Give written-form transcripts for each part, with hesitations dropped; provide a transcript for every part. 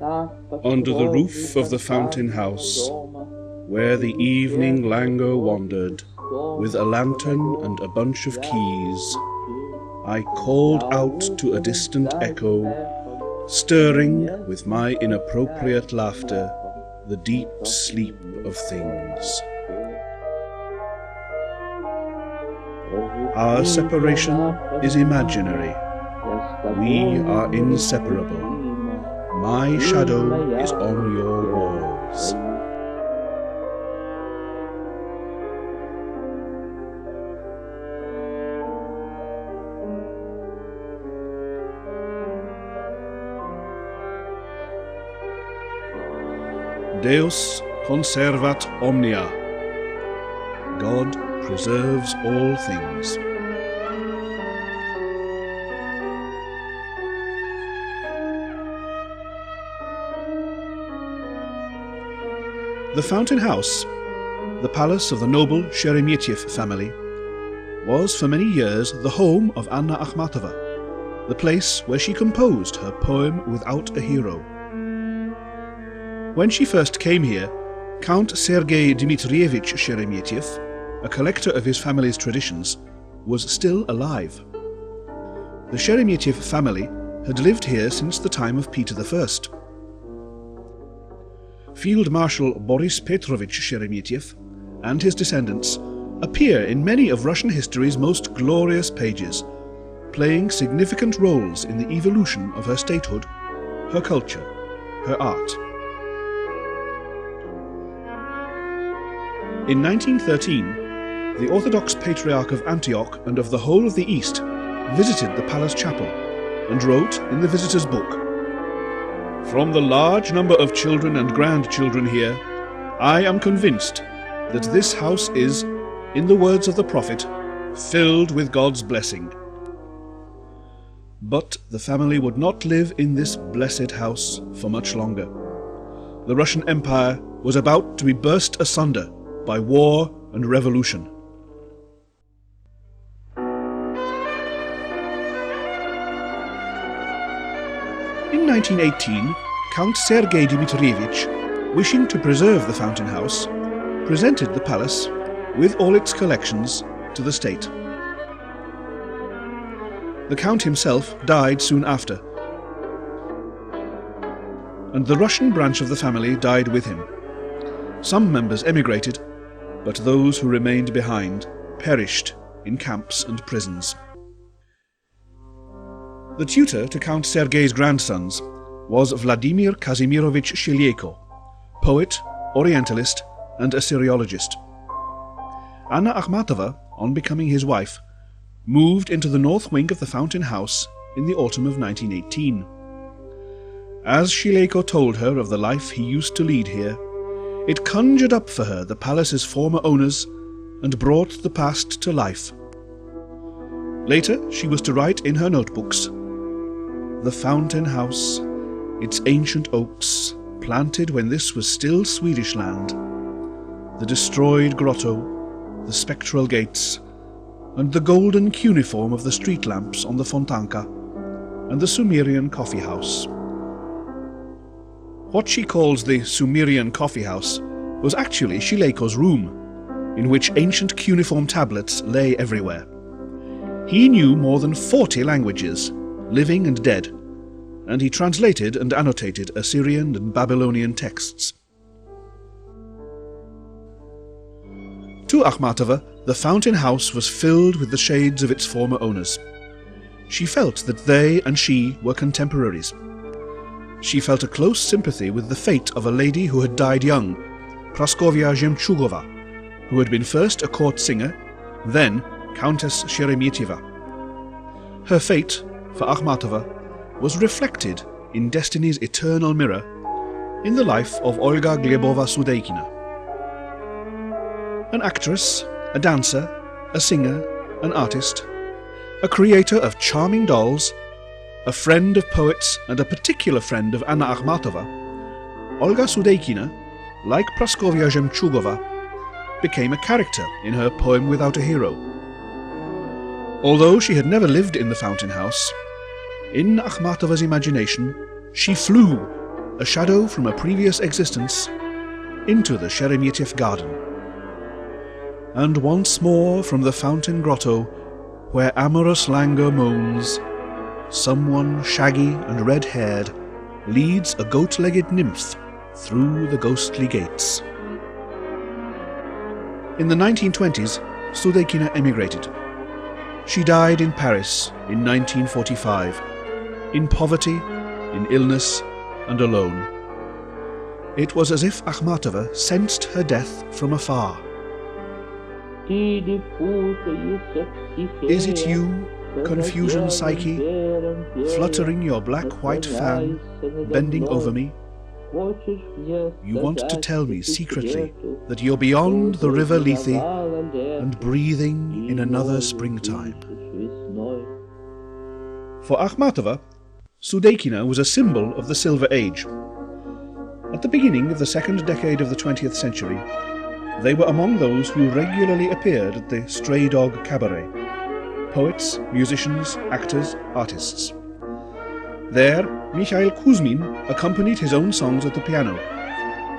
Under the roof of the fountain house, where the evening languor wandered, with a lantern and a bunch of keys, I called out to a distant echo, stirring with my inappropriate laughter the deep sleep of things. Our separation is imaginary. We are inseparable. My shadow is on your walls. Deus conservat omnia. God preserves all things. The fountain house, the palace of the noble Sheremetev family, was for many years the home of Anna Akhmatova, the place where she composed her poem Without a Hero. When she first came here, Count Sergei Dmitrievich Sheremetev, a collector of his family's traditions, was still alive. The Sheremetev family had lived here since the time of Peter I. Field Marshal Boris Petrovich Sheremetev and his descendants appear in many of Russian history's most glorious pages, playing significant roles in the evolution of her statehood, her culture, her art. In 1913, the Orthodox Patriarch of Antioch and of the whole of the East visited the palace chapel and wrote in the visitor's book, "From the large number of children and grandchildren here, I am convinced that this house is, in the words of the prophet, filled with God's blessing." But the family would not live in this blessed house for much longer. The Russian Empire was about to be burst asunder by war and revolution. In 1918, Count Sergei Dmitrievich, wishing to preserve the fountain house, presented the palace, with all its collections, to the state. The Count himself died soon after, and the Russian branch of the family died with him. Some members emigrated, but those who remained behind perished in camps and prisons. The tutor to Count Sergei's grandsons was Vladimir Kazimirovich Shilieko, poet, orientalist, and Assyriologist. Anna Akhmatova, on becoming his wife, moved into the north wing of the fountain house in the autumn of 1918. As Shilieko told her of the life he used to lead here, it conjured up for her the palace's former owners and brought the past to life. Later, she was to write in her notebooks, "The fountain house, its ancient oaks, planted when this was still Swedish land, the destroyed grotto, the spectral gates, and the golden cuneiform of the street lamps on the Fontanka, and the Sumerian coffee house." What she calls the Sumerian coffee house was actually Shileiko's room, in which ancient cuneiform tablets lay everywhere. He knew more than 40 languages, living and dead, and he translated and annotated Assyrian and Babylonian texts. To Akhmatova, the fountain house was filled with the shades of its former owners. She felt that they and she were contemporaries. She felt a close sympathy with the fate of a lady who had died young, Praskovia Zhemchugova, who had been first a court singer, then Countess Sheremeteva. Her fate, for Akhmatova, was reflected in destiny's eternal mirror in the life of Olga Glebova-Sudeikina. An actress, a dancer, a singer, an artist, a creator of charming dolls, a friend of poets and a particular friend of Anna Akhmatova, Olga Sudeikina, like Praskovia Zhemchugova, became a character in her poem Without a Hero. Although she had never lived in the fountain house, in Akhmatova's imagination she flew a shadow from a previous existence, into the Sheremetev garden. And once more from the fountain grotto, where amorous languor moans, someone shaggy and red-haired leads a goat-legged nymph through the ghostly gates. In the 1920s, Sudeikina emigrated. She died in Paris in 1945, in poverty, in illness, and alone. It was as if Akhmatova sensed her death from afar. Is it you, confusion psyche, fluttering your black-white fan, bending over me? You want to tell me secretly that you're beyond the river Lethe and breathing in another springtime. For Akhmatova, Sudeikina was a symbol of the Silver Age. At the beginning of the second decade of the 20th century, they were among those who regularly appeared at the Stray Dog Cabaret. Poets, musicians, actors, artists. There, Mikhail Kuzmin accompanied his own songs at the piano.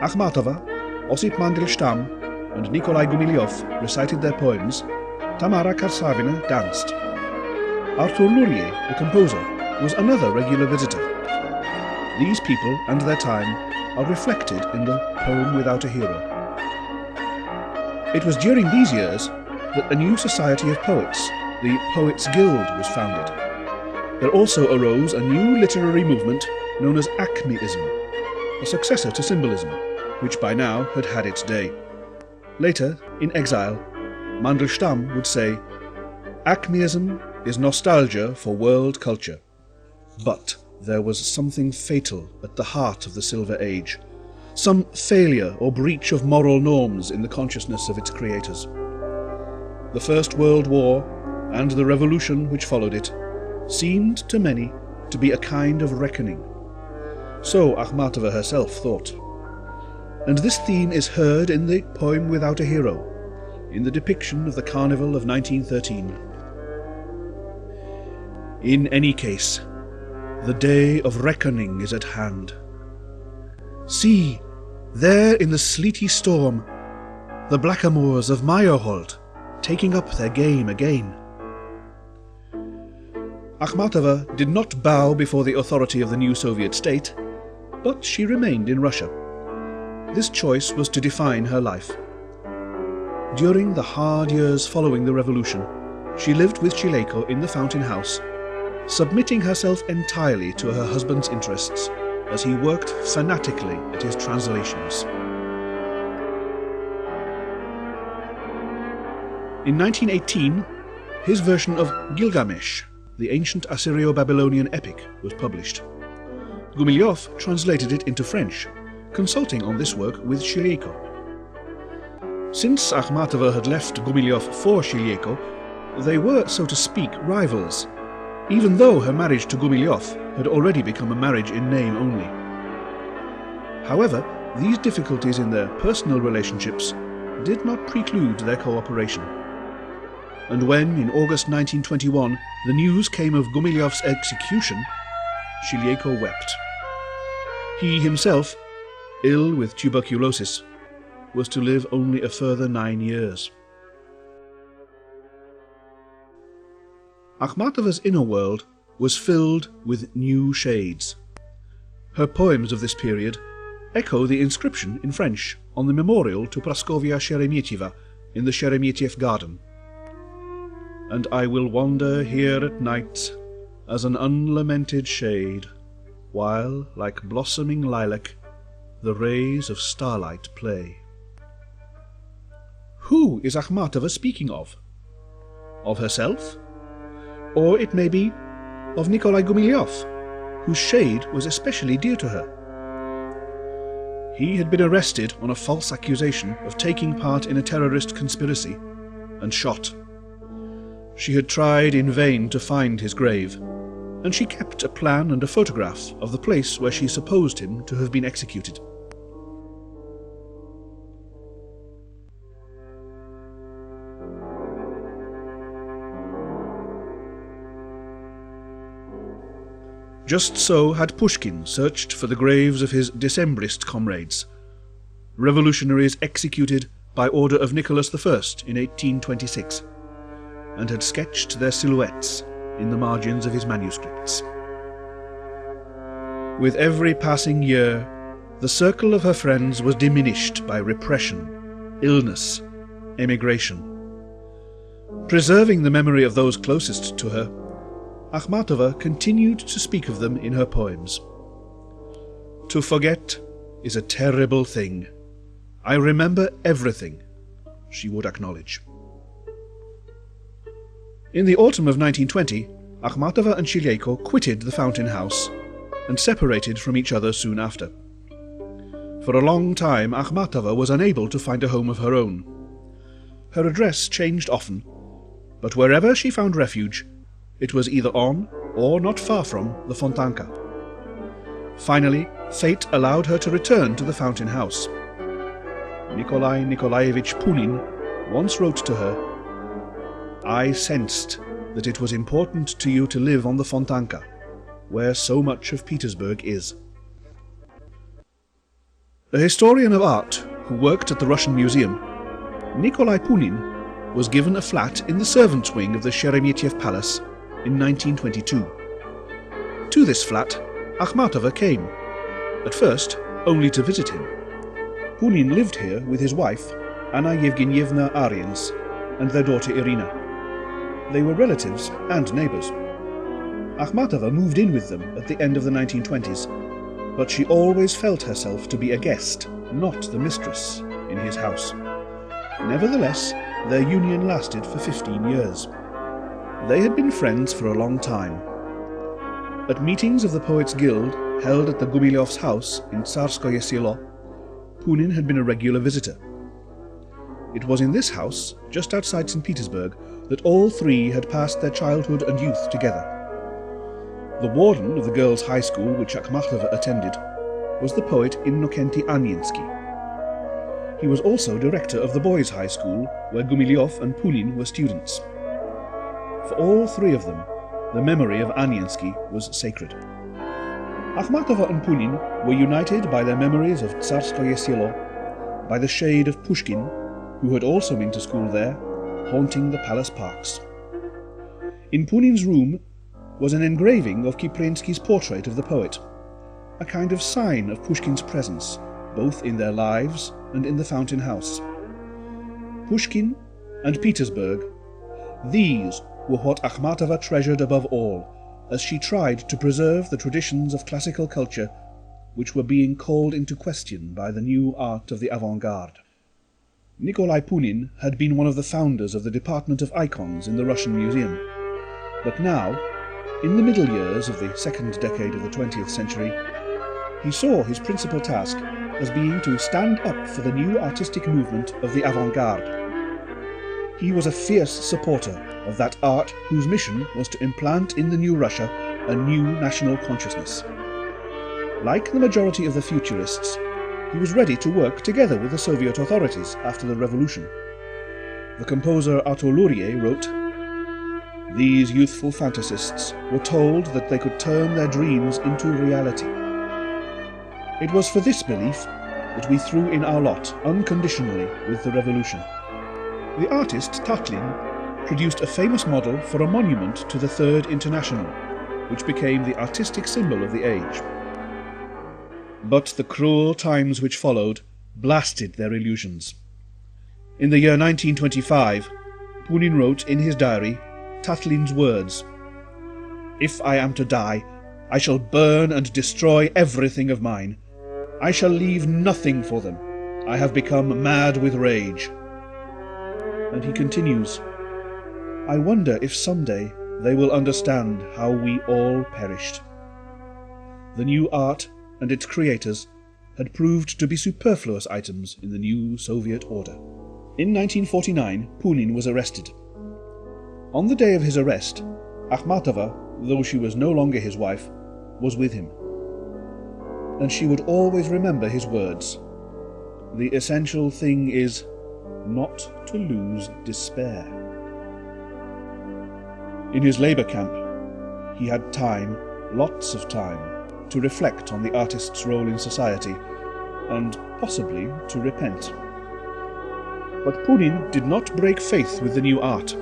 Akhmatova, Osip Mandelstam, and Nikolay Gumilev recited their poems. Tamara Karsavina danced. Arthur Nourier, the composer, was another regular visitor. These people and their time are reflected in the Poem Without a Hero. It was during these years that a new society of poets, the Poets' Guild, was founded. There also arose a new literary movement known as Acmeism, a successor to symbolism, which by now had had its day. Later, in exile, Mandelstam would say, "Acmeism is nostalgia for world culture." But there was something fatal at the heart of the Silver Age, some failure or breach of moral norms in the consciousness of its creators. The First World War and the revolution which followed it seemed to many to be a kind of reckoning. So Akhmatova herself thought. And this theme is heard in the Poem Without a Hero, in the depiction of the Carnival of 1913. In any case, the day of reckoning is at hand. See, there in the sleety storm, the blackamoors of Meyerhold taking up their game again. Akhmatova did not bow before the authority of the new Soviet state, but she remained in Russia. This choice was to define her life. During the hard years following the revolution, she lived with Shileiko in the Fountain House, submitting herself entirely to her husband's interests as he worked fanatically at his translations. In 1918, his version of Gilgamesh, the ancient Assyrio-Babylonian epic, was published. Gumilev translated it into French, consulting on this work with Shileiko. Since Akhmatova had left Gumilev for Shileiko, they were, so to speak, rivals, even though her marriage to Gumilev had already become a marriage in name only. However, these difficulties in their personal relationships did not preclude their cooperation. And when, in August 1921, the news came of Gumilev's execution, Shileiko wept. He himself, ill with tuberculosis, was to live only a further 9 years. Akhmatova's inner world was filled with new shades. Her poems of this period echo the inscription in French on the memorial to Praskovia Sheremeteva in the Sheremetev garden. And I will wander here at night as an unlamented shade, while, like blossoming lilac, the rays of starlight play. Who is Akhmatova speaking of? Of herself? Or it may be of Nikolay Gumilev, whose shade was especially dear to her. He had been arrested on a false accusation of taking part in a terrorist conspiracy and shot. She had tried in vain to find his grave, and she kept a plan and a photograph of the place where she supposed him to have been executed. Just so had Pushkin searched for the graves of his Decembrist comrades, revolutionaries executed by order of Nicholas I in 1826, and had sketched their silhouettes in the margins of his manuscripts. With every passing year, the circle of her friends was diminished by repression, illness, emigration. Preserving the memory of those closest to her, Akhmatova continued to speak of them in her poems. "To forget is a terrible thing. I remember everything," she would acknowledge. In the autumn of 1920, Akhmatova and Shilieko quitted the Fountain House and separated from each other soon after. For a long time, Akhmatova was unable to find a home of her own. Her address changed often, but wherever she found refuge, it was either on or not far from the Fontanka. Finally, fate allowed her to return to the Fountain House. Nikolay Nikolayevich Punin once wrote to her, "I sensed that it was important to you to live on the Fontanka, where so much of Petersburg is." A historian of art who worked at the Russian Museum, Nikolay Punin was given a flat in the servants' wing of the Sheremetev Palace in 1922. To this flat, Akhmatova came, at first only to visit him. Punin lived here with his wife, Anna Yevgenyevna Aryans, and their daughter Irina. They were relatives and neighbours. Akhmatova moved in with them at the end of the 1920s, but she always felt herself to be a guest, not the mistress, in his house. Nevertheless, their union lasted for 15 years. They had been friends for a long time. At meetings of the Poets' Guild held at the Gumilev's house in Tsarskoye Selo, Punin had been a regular visitor. It was in this house, just outside St. Petersburg, that all three had passed their childhood and youth together. The warden of the girls' high school which Akhmatova attended was the poet Innokenty Aniensky. He was also director of the boys' high school, where Gumilev and Punin were students. For all three of them, the memory of Aniensky was sacred. Akhmatova and Punin were united by their memories of Tsarskoye Selo, by the shade of Pushkin, who had also been to school there, haunting the palace parks. In Punin's room was an engraving of Kiprinsky's portrait of the poet, a kind of sign of Pushkin's presence, both in their lives and in the Fountain House. Pushkin and Petersburg, these were what Akhmatova treasured above all, as she tried to preserve the traditions of classical culture which were being called into question by the new art of the avant-garde. Nikolay Punin had been one of the founders of the Department of Icons in the Russian Museum, but now, in the middle years of the second decade of the 20th century, he saw his principal task as being to stand up for the new artistic movement of the avant-garde. He was a fierce supporter of that art whose mission was to implant in the new Russia a new national consciousness. Like the majority of the futurists, he was ready to work together with the Soviet authorities after the revolution. The composer Artur Lurie wrote, "These youthful fantasists were told that they could turn their dreams into reality. It was for this belief that we threw in our lot unconditionally with the revolution." The artist Tatlin produced a famous model for a monument to the Third International, which became the artistic symbol of the age. But the cruel times which followed blasted their illusions. In the year 1925, Punin wrote in his diary Tatlin's words, "If I am to die, I shall burn and destroy everything of mine. I shall leave nothing for them. I have become mad with rage." And he continues, "I wonder if someday they will understand how we all perished." The new art and its creators had proved to be superfluous items in the new Soviet order. In 1949, Punin was arrested. On the day of his arrest, Akhmatova, though she was no longer his wife, was with him. And she would always remember his words, "The essential thing is not to lose despair." In his labor camp, he had time lots of time to reflect on the artist's role in society, and possibly to repent. But Punin did not break faith with the new art.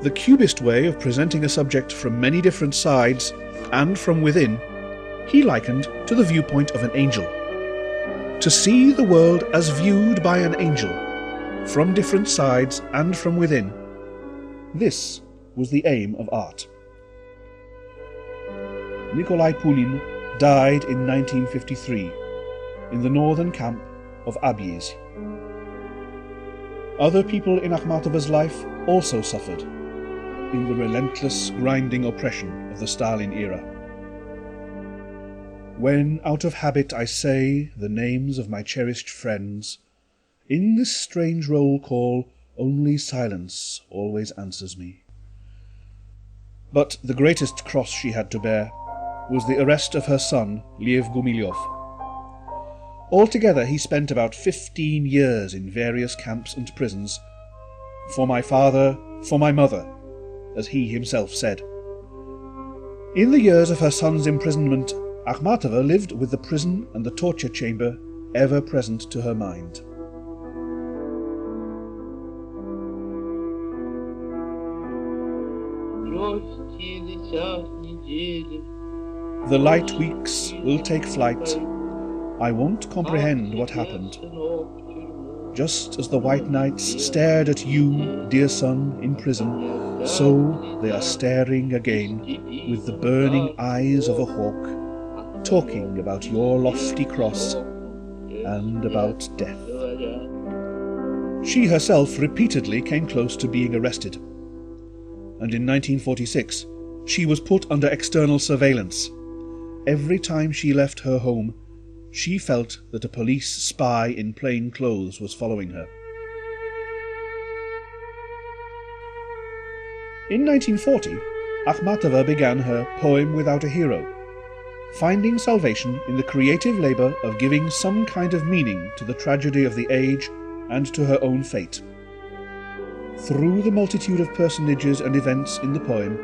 The cubist way of presenting a subject from many different sides and from within, he likened to the viewpoint of an angel. To see the world as viewed by an angel, from different sides and from within, this was the aim of art. Nikolay Punin died in 1953 in the northern camp of Abyezh. Other people in Akhmatova's life also suffered in the relentless, grinding oppression of the Stalin era. When out of habit I say the names of my cherished friends, in this strange roll call only silence always answers me. But the greatest cross she had to bear was the arrest of her son, Lev Gumieov. Altogether he spent about 15 years in various camps and prisons, for my father, for my mother, as he himself said. In the years of her son's imprisonment, Akhmatova lived with the prison and the torture chamber ever present to her mind. The light weeks will take flight. I won't comprehend what happened. Just as the white nights stared at you, dear son, in prison, so they are staring again with the burning eyes of a hawk, talking about your lofty cross and about death. She herself repeatedly came close to being arrested, and in 1946 she was put under external surveillance. Every time she left her home, she felt that a police spy in plain clothes was following her. In 1940, Akhmatova began her Poem Without a Hero, finding salvation in the creative labour of giving some kind of meaning to the tragedy of the age and to her own fate. Through the multitude of personages and events in the poem,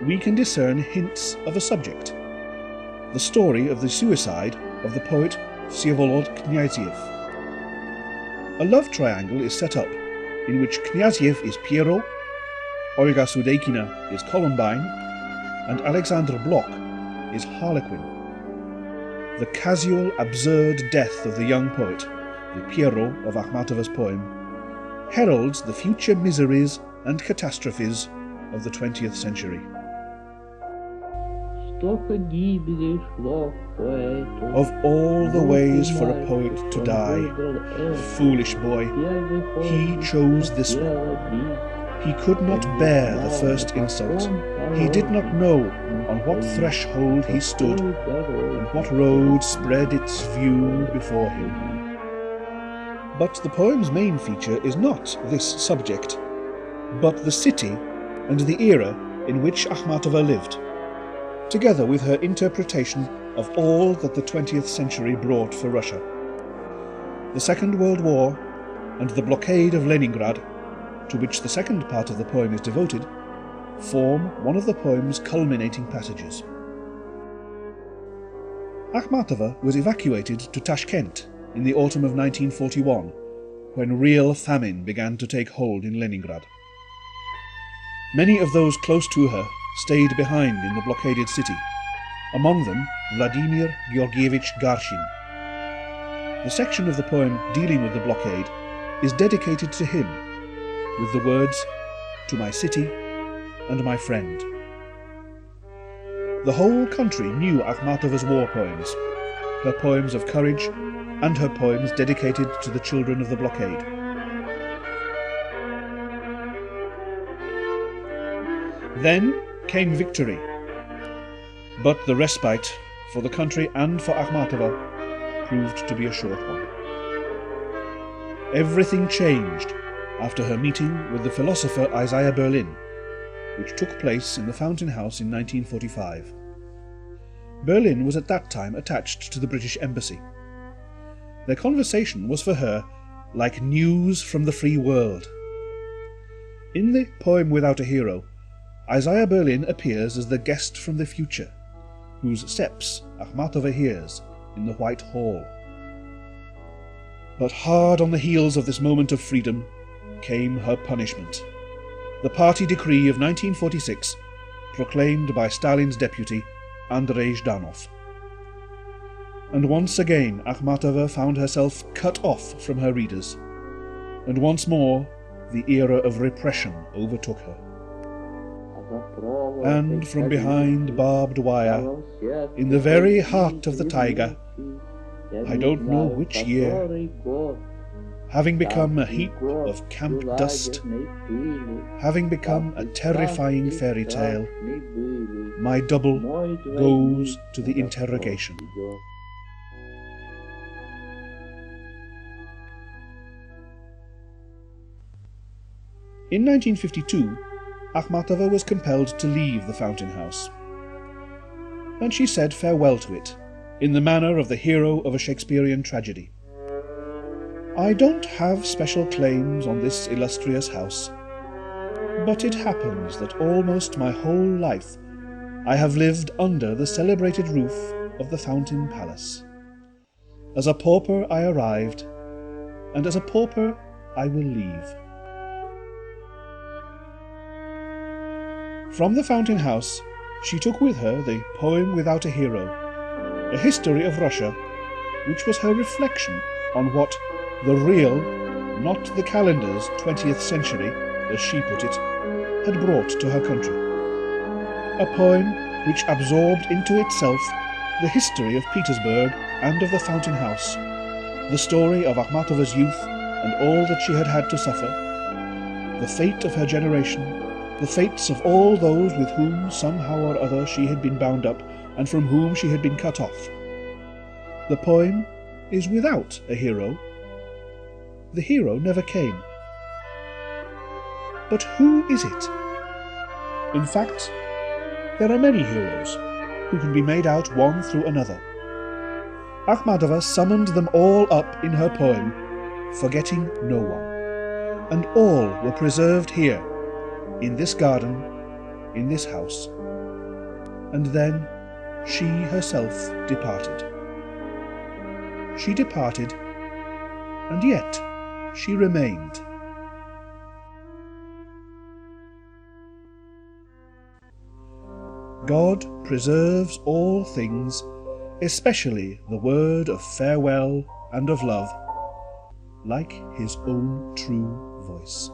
we can discern hints of a subject, the story of the suicide of the poet Vsevolod Knyaziev. A love triangle is set up, in which Knyaziev is Pierrot, Olga Sudeikina is Columbine, and Alexander Blok is Harlequin. The casual, absurd death of the young poet, the Pierrot of Akhmatova's poem, heralds the future miseries and catastrophes of the 20th century. Of all the ways for a poet to die, foolish boy, he chose this one. He could not bear the first insult. He did not know on what threshold he stood, and what road spread its view before him. But the poem's main feature is not this subject, but the city and the era in which Akhmatova lived, together with her interpretation of all that the 20th century brought for Russia. The Second World War and the blockade of Leningrad, to which the second part of the poem is devoted, form one of the poem's culminating passages. Akhmatova was evacuated to Tashkent in the autumn of 1941, when real famine began to take hold in Leningrad. Many of those close to her stayed behind in the blockaded city, among them Vladimir Georgievich Garshin. The section of the poem dealing with the blockade is dedicated to him, with the words, "To my city and my friend." The whole country knew Akhmatova's war poems, her poems of courage and her poems dedicated to the children of the blockade. Then came victory, but the respite for the country and for Akhmatova proved to be a short one. Everything changed after her meeting with the philosopher Isaiah Berlin, which took place in the Fountain House in 1945. Berlin was at that time attached to the British Embassy. Their conversation was for her like news from the free world. In the Poem Without a Hero, Isaiah Berlin appears as the guest from the future, whose steps Akhmatova hears in the White Hall. But hard on the heels of this moment of freedom came her punishment. The party decree of 1946, proclaimed by Stalin's deputy, Andrei Zhdanov. And once again Akhmatova found herself cut off from her readers, and once more the era of repression overtook her. And from behind barbed wire, in the very heart of the taiga, I don't know which year, having become a heap of camp dust, having become a terrifying fairy tale, my double goes to the interrogation. In 1952, Akhmatova was compelled to leave the Fountain House, and she said farewell to it, in the manner of the hero of a Shakespearean tragedy. I don't have special claims on this illustrious house, but it happens that almost my whole life I have lived under the celebrated roof of the Fountain Palace. As a pauper I arrived, and as a pauper I will leave. From the Fountain House, she took with her the Poem Without a Hero, a history of Russia, which was her reflection on what the real, not the calendar's 20th century, as she put it, had brought to her country. A poem which absorbed into itself the history of Petersburg and of the Fountain House, the story of Akhmatova's youth and all that she had had to suffer, the fate of her generation, the fates of all those with whom somehow or other she had been bound up and from whom she had been cut off. The poem is without a hero. The hero never came. But who is it? In fact, there are many heroes who can be made out one through another. Akhmatova summoned them all up in her poem, forgetting no one, and all were preserved here, in this garden, in this house. And then she herself departed. She departed, and yet she remained. God preserves all things, especially the word of farewell and of love, like his own true voice.